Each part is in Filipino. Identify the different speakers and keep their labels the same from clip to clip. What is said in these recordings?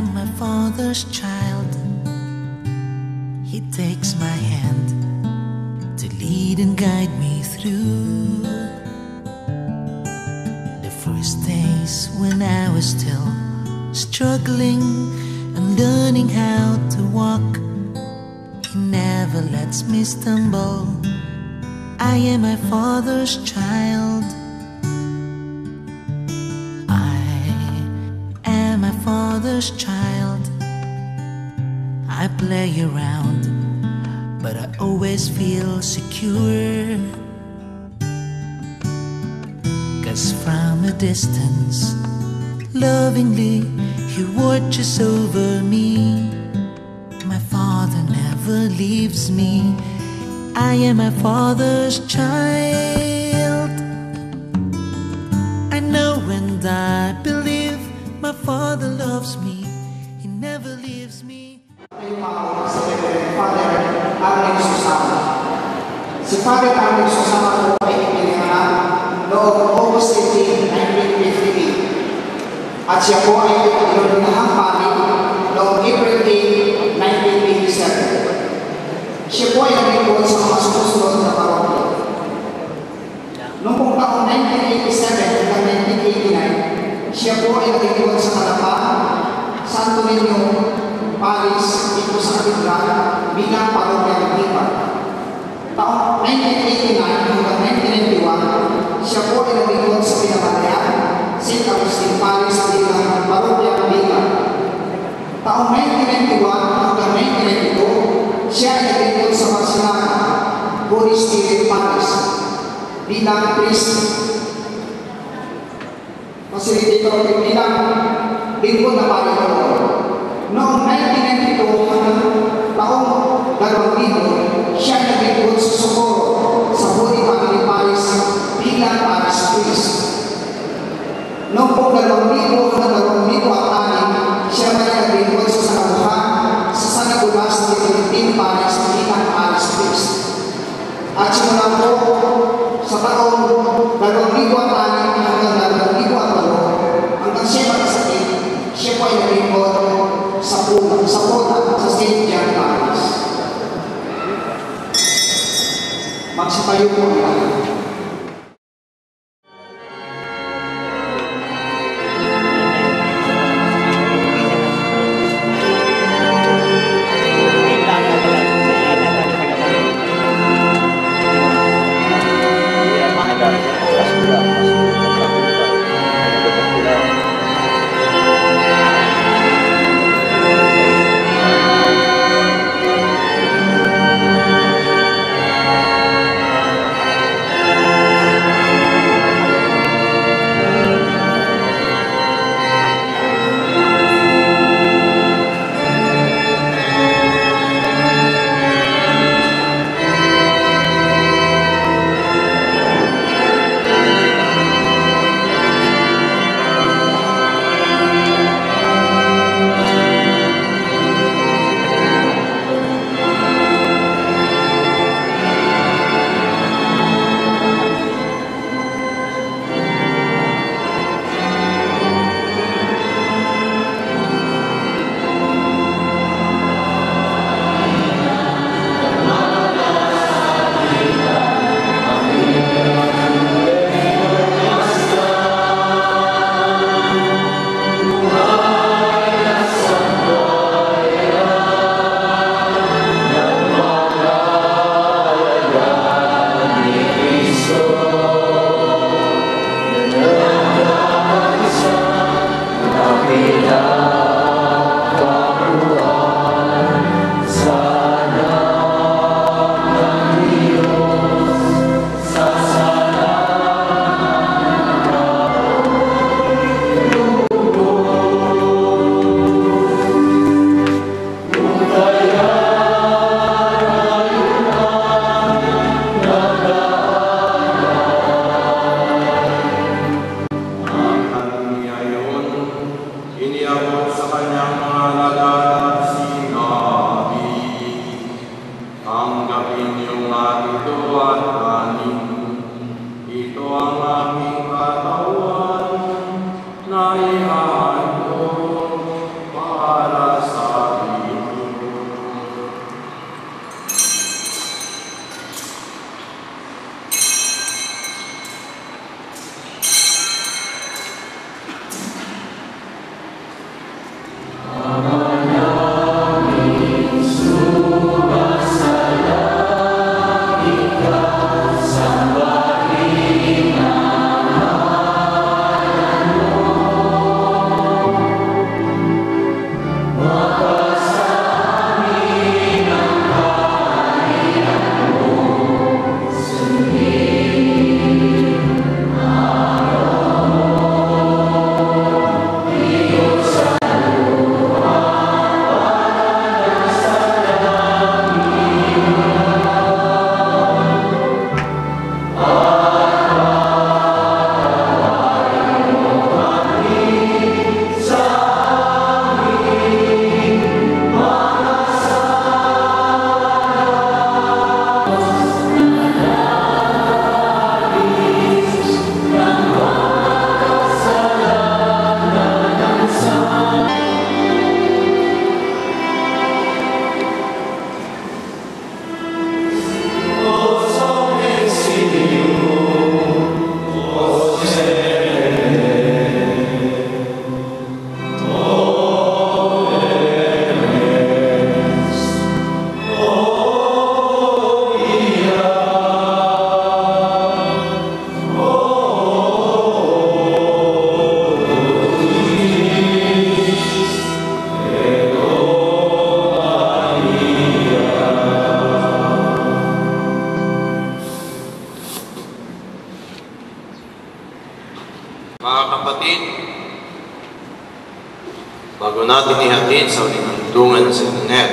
Speaker 1: am my Father's child. He takes my hand to lead and guide me through the first days when I was still struggling and learning how to walk. He never lets me stumble. I am my Father's child. My Father's child. I play around, but I always feel secure, 'cause from a distance, lovingly He watches over me. My Father never leaves me. I am my Father's child. I know and I believe my Father loves me. He never leaves me.
Speaker 2: Sa Father Arnel Susana. Si Father Arnel Susana po ay ipinanganak noong August 18, 1958. At siya po ay inuunahang pari noong April 8, 1987. Siya po ay nalingkod sa mga sumusunod na parokya. Noong pong taong 1987 hanggang 1989, siya po ay nalingkod sa Malapang, Santo Niño, Paris, dito sa Katedral, bilang parokya ng Lipan. Taong 1989 hanggang 1991, siya po ay nalingkod sa Pinamalayan, St. Agustin, Paris, bilang parokya ng Lipan. Taong 1991 hanggang 1992, siya ay nalingkod sa Barcelona, Holy Spirit, Paris, bilang priest. Facilitator bilang lingkod na Panginoon. Noong 1992 hanggang taong 2000, siya naglingkod sa Socorro sa Holy Family Paris bilang Paris priest. Noong pong 2000 hanggang 2006, siya may naglingkod sa Sanabuhan sa San Nicolas de Tolentino Paris bilang Paris priest. At simula po sa taong 2006 hanggang 2008, hanggang siya magkasakit, siya po ay nalingkod sa Puna, sa St. John Paris. Magsitayo po tayo.
Speaker 3: bago natin ihatid sa uling hantungan sa internet,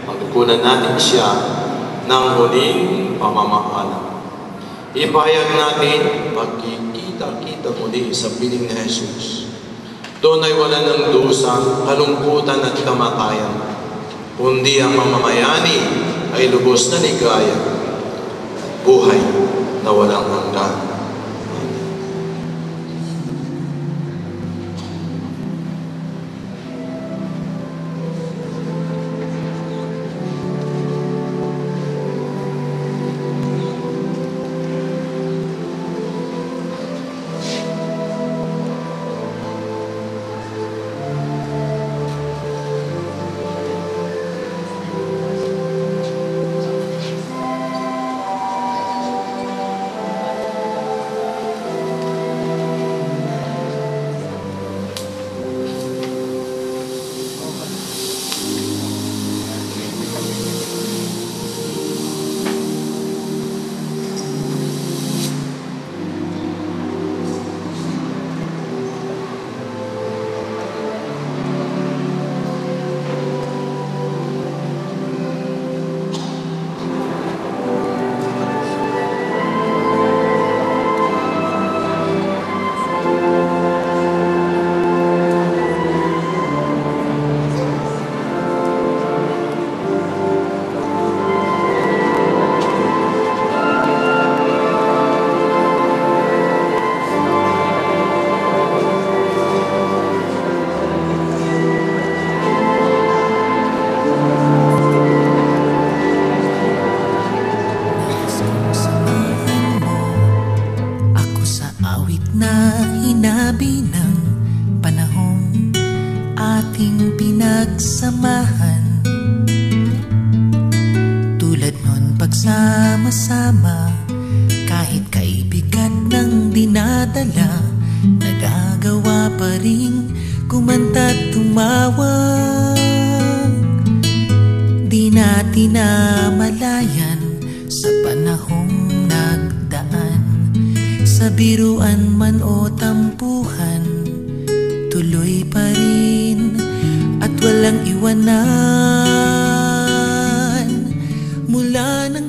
Speaker 3: pagkukunan natin siya ng huling pamamahala. Ipahayag natin pagkikita-kita muli sa piling ni Jesus. Doon ay wala ng dusa, kalungkutan at kamatayan, kundi ang mamamayani ay lubos na ligaya at buhay na walang hanggan.
Speaker 1: Samahan tulad nun pagsama-sama, kahit kaibigan ng dinadala, nagagawa pa rin kumanta't tumawag. Di natin namalayan sa panahong nagdaan, sa biruan man o tampuhan, tuloy pa rin at walang iwanan. Mula nang